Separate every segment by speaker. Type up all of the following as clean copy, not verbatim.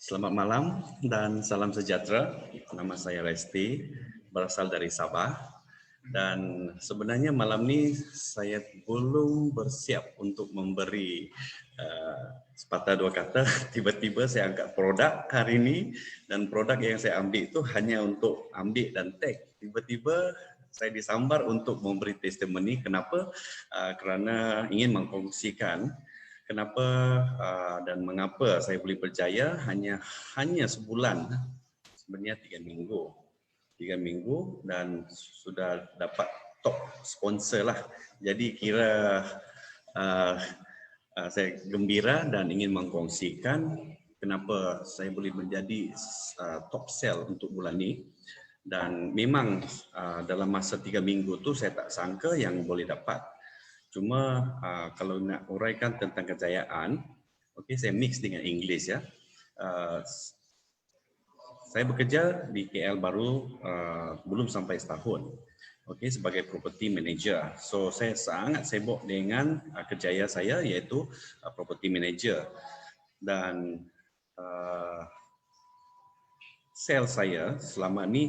Speaker 1: Selamat malam dan salam sejahtera. Nama saya Resti, berasal dari Sabah. Dan sebenarnya malam ni saya belum bersiap untuk memberi sepatah dua kata. Tiba-tiba saya angkat produk hari ini dan produk yang saya ambil itu hanya untuk ambil dan tag. Tiba-tiba saya disambar untuk memberi testimoni. Kenapa? Kerana ingin mengkongsikan kenapa dan mengapa saya boleh berjaya hanya sebulan, sebenarnya 3 minggu dan sudah dapat top sponsor lah. Jadi kira saya gembira dan ingin mengkongsikan kenapa saya boleh menjadi top sell untuk bulan ini. Dan memang dalam masa 3 minggu tu saya tak sangka yang boleh dapat. Cuma kalau nak uraikan tentang kejayaan, okey, saya mix dengan English ya. Saya bekerja di KL baru belum sampai setahun, okey, sebagai property manager. So saya sangat sibuk dengan kerjaya saya iaitu property manager dan sales saya selama ni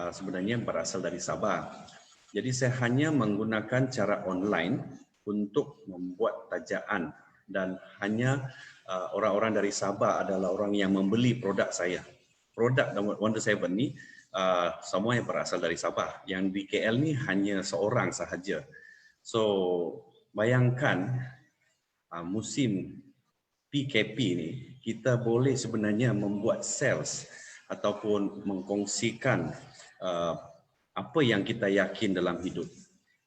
Speaker 1: sebenarnya berasal dari Sabah. Jadi saya hanya menggunakan cara online untuk membuat tajaan dan hanya orang-orang dari Sabah adalah orang yang membeli produk saya. Produk Wonder Seven ni semua yang berasal dari Sabah. Yang di KL ni hanya seorang sahaja. So bayangkan musim PKP ni kita boleh sebenarnya membuat sales ataupun mengkongsikan apa yang kita yakin dalam hidup.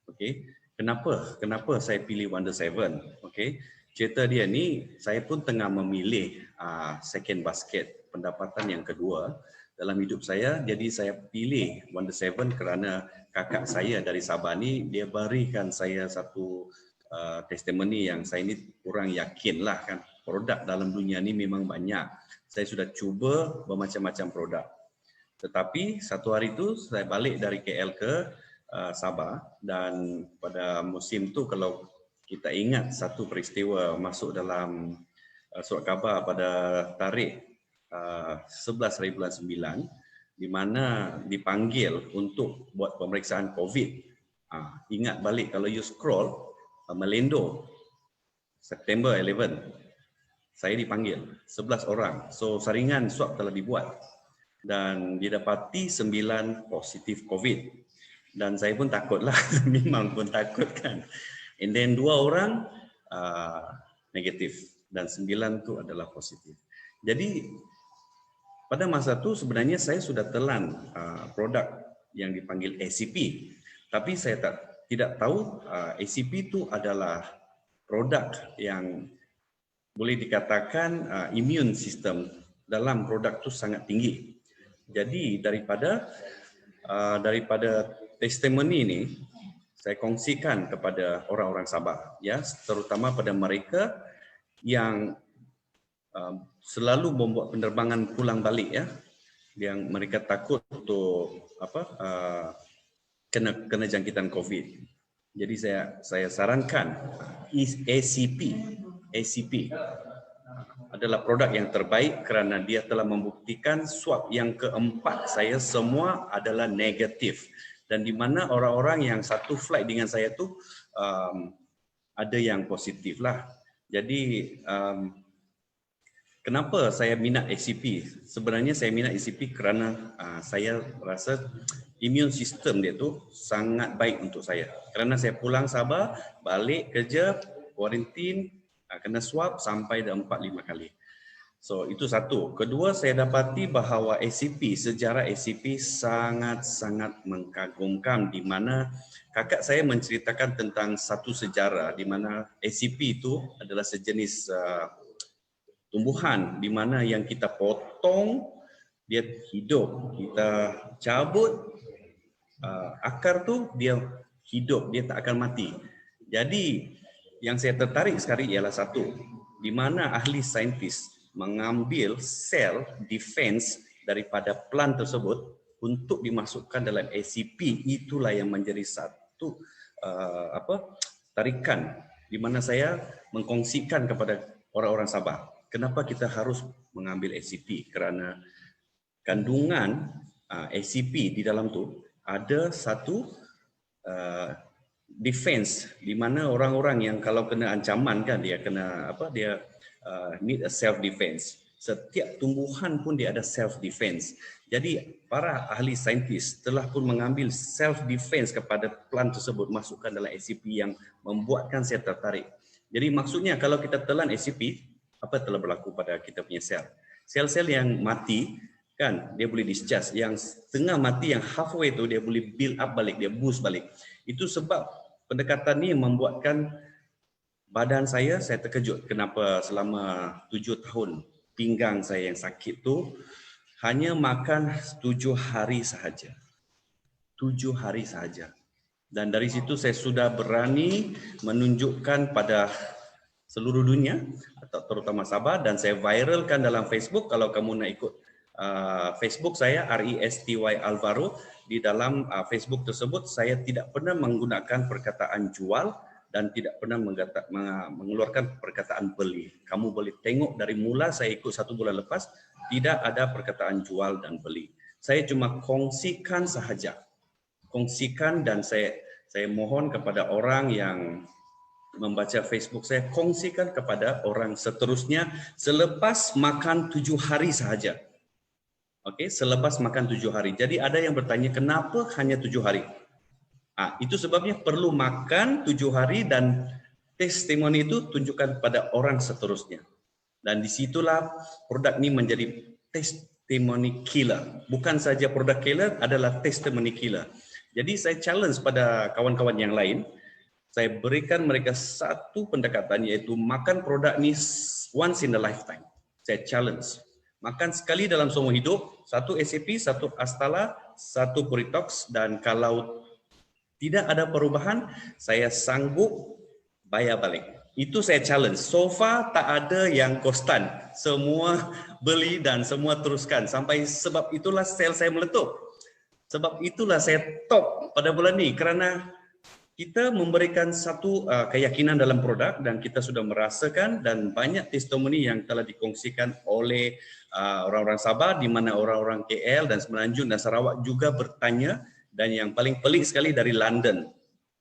Speaker 1: Okey, kenapa saya pilih Wonder Seven? Okey, cerita dia ni saya pun tengah memilih second basket, pendapatan yang kedua dalam hidup saya. Jadi saya pilih Wonder Seven kerana kakak saya dari Sabah ni dia berikan saya satu testimoni yang saya ni kurang yakin lah kan. Produk dalam dunia ni memang banyak. Saya sudah cuba bermacam-macam produk. Tetapi satu hari itu saya balik dari KL ke Sabah dan pada musim tu kalau kita ingat satu peristiwa masuk dalam surat khabar pada tarikh 11 hari bulan 9 di mana dipanggil untuk buat pemeriksaan COVID. Ingat balik kalau you scroll Melendo September 11 saya dipanggil 11 orang. So saringan swab telah dibuat dan didapati 9 positif COVID. Dan saya pun takutlah, memang pun takut kan. And then 2 orang negatif dan 9 tu adalah positif. Jadi pada masa tu sebenarnya saya sudah telan produk yang dipanggil ACP. Tapi saya tidak tahu ACP tu adalah produk yang boleh dikatakan immune system dalam produk tu sangat tinggi. Jadi daripada testimoni ini saya kongsikan kepada orang-orang Sabah ya, terutama pada mereka yang selalu membuat penerbangan pulang balik ya, yang mereka takut untuk kena jangkitan COVID. Jadi saya sarankan ACP adalah produk yang terbaik kerana dia telah membuktikan swab yang keempat saya semua adalah negatif dan di mana orang-orang yang satu flight dengan saya tu ada yang positif lah. Jadi kenapa saya minat ACP? Sebenarnya saya minat ACP kerana saya rasa immune system dia tu sangat baik untuk saya. Kerana saya pulang Sabah, balik kerja, kuarantin, kena swab sampai dah 4-5 kali. So itu satu. Kedua, saya dapati bahawa ACP, sejarah ACP sangat-sangat mengagumkan di mana kakak saya menceritakan tentang satu sejarah di mana ACP itu adalah sejenis tumbuhan di mana yang kita potong dia hidup, kita cabut akar tu dia hidup, dia tak akan mati. Jadi yang saya tertarik sekali ialah satu, di mana ahli saintis mengambil sel defense daripada plant tersebut untuk dimasukkan dalam ACP. Itulah yang menjadi satu tarikan di mana saya mengkongsikan kepada orang-orang Sabah kenapa kita harus mengambil ACP kerana kandungan ACP di dalam tu ada satu defense di mana orang-orang yang kalau kena ancaman kan dia kena dia need a self defense. Setiap tumbuhan pun dia ada self defense. Jadi para ahli saintis telah pun mengambil self defense kepada plant tersebut, masukkan dalam ACP yang membuatkan saya tertarik. Jadi maksudnya kalau kita telan ACP, apa telah berlaku pada kita punya sel? Sel-sel yang mati kan dia boleh discharge, yang setengah mati, yang halfway tu dia boleh build up balik, dia boost balik. Itu sebab pendekatan ni membuatkan badan saya terkejut kenapa selama 7 tahun pinggang saya yang sakit tu hanya makan 7 hari sahaja. 7 hari sahaja. Dan dari situ saya sudah berani menunjukkan pada seluruh dunia atau terutama Sabah, dan saya viralkan dalam Facebook. Kalau kamu nak ikut Facebook saya RESTY Alvaro, di dalam Facebook tersebut saya tidak pernah menggunakan perkataan jual dan tidak pernah mengeluarkan perkataan beli. Kamu boleh tengok dari mula saya ikut 1 bulan lepas, tidak ada perkataan jual dan beli. Saya cuma kongsikan sahaja. Kongsikan, dan saya mohon kepada orang yang membaca Facebook saya, kongsikan kepada orang seterusnya selepas makan 7 hari sahaja. Okey, selepas makan 7 hari. Jadi ada yang bertanya kenapa hanya 7 hari? Itu sebabnya perlu makan 7 hari dan testimoni itu tunjukkan kepada orang seterusnya. Dan disitulah produk ini menjadi testimoni killer. Bukan saja produk killer, adalah testimoni killer. Jadi saya challenge pada kawan-kawan yang lain, saya berikan mereka satu pendekatan, iaitu makan produk ini once in a lifetime. Saya challenge. Makan sekali dalam seumur hidup, 1 ACP, 1 Astala, 1 Puritox, dan kalau tidak ada perubahan, saya sanggup bayar balik. Itu saya challenge. So far tak ada yang konstan. Semua beli dan semua teruskan. Sampai sebab itulah sel saya meletup. Sebab itulah saya top pada bulan ini. Kerana kita memberikan satu keyakinan dalam produk dan kita sudah merasakan, dan banyak testimoni yang telah dikongsikan oleh orang-orang Sabah, di mana orang-orang KL dan Semenanjung dan Sarawak juga bertanya. Dan yang paling pelik sekali dari London.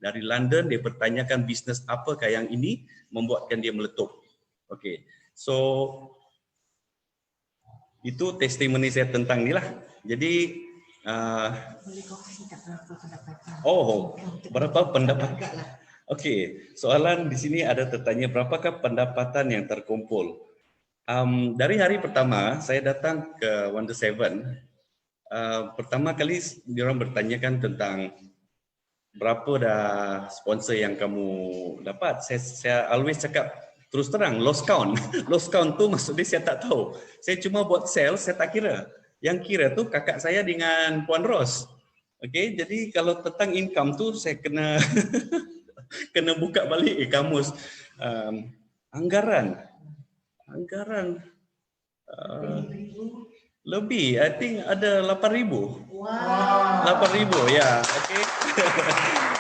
Speaker 1: Dari London dia bertanyakan bisnes apakah yang ini membuatkan dia meletup. Okey. So itu testimoni saya tentang ni lah. Jadi boleh kongsi tak berapa pendapatan? Berapa pendapatan? Okey, soalan di sini ada tertanya berapakah pendapatan yang terkumpul. Dari hari pertama saya datang ke Wonder Seven, pertama kali diorang bertanyakan tentang berapa dah sponsor yang kamu dapat. Saya always cakap terus terang, lost count. Lost count tu maksud dia saya tak tahu. Saya cuma buat sales, saya tak kira. Yang kira tu kakak saya dengan Puan Ros. Okey, jadi kalau tentang income tu saya kena kena buka balik kamus. Anggaran lebih, I think ada 8,000. Wow. 8,000, ya. Okey.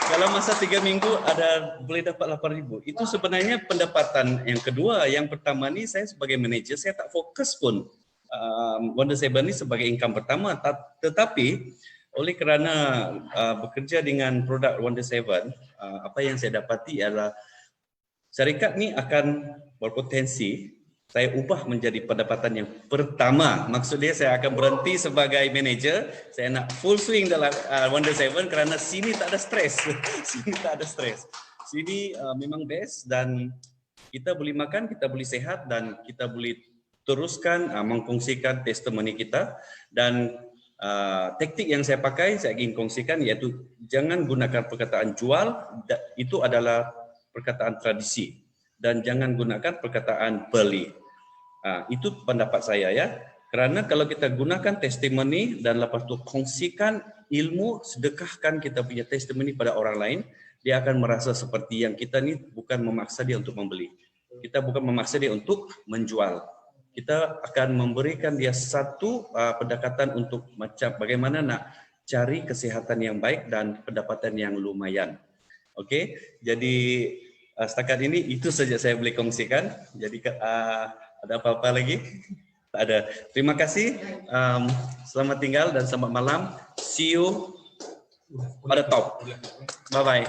Speaker 1: Dalam masa 3 minggu ada boleh dapat 8,000. Itu sebenarnya pendapatan yang kedua. Yang pertama ni saya sebagai manager, saya tak fokus pun Wonder Seven ni sebagai income pertama. Tetapi oleh kerana bekerja dengan produk Wonder Seven, apa yang saya dapati adalah syarikat ni akan berpotensi saya ubah menjadi pendapatan yang pertama. Maksud dia saya akan berhenti sebagai manager, saya nak full swing dalam Wonder Seven kerana sini tak ada stres. Sini tak ada stres. Sini memang best, dan kita boleh makan, kita boleh sehat, dan kita boleh teruskan mengkongsikan testimoni kita. Dan taktik yang saya pakai, saya ingin kongsikan, iaitu jangan gunakan perkataan jual, itu adalah perkataan tradisi, dan jangan gunakan perkataan beli. Itu pendapat saya, ya. Kerana kalau kita gunakan testimoni dan lepas tu kongsikan ilmu, sedekahkan kita punya testimoni pada orang lain, dia akan merasa seperti yang kita ni bukan memaksa dia untuk membeli. Kita bukan memaksa dia untuk menjual. Kita akan memberikan dia satu pendekatan untuk macam bagaimana nak cari kesihatan yang baik dan pendapatan yang lumayan. Okey, jadi setakat ini itu saja saya boleh kongsikan. Jadi ada apa-apa lagi? Tak ada. Terima kasih. Selamat tinggal dan selamat malam. See you pada top. Bye bye.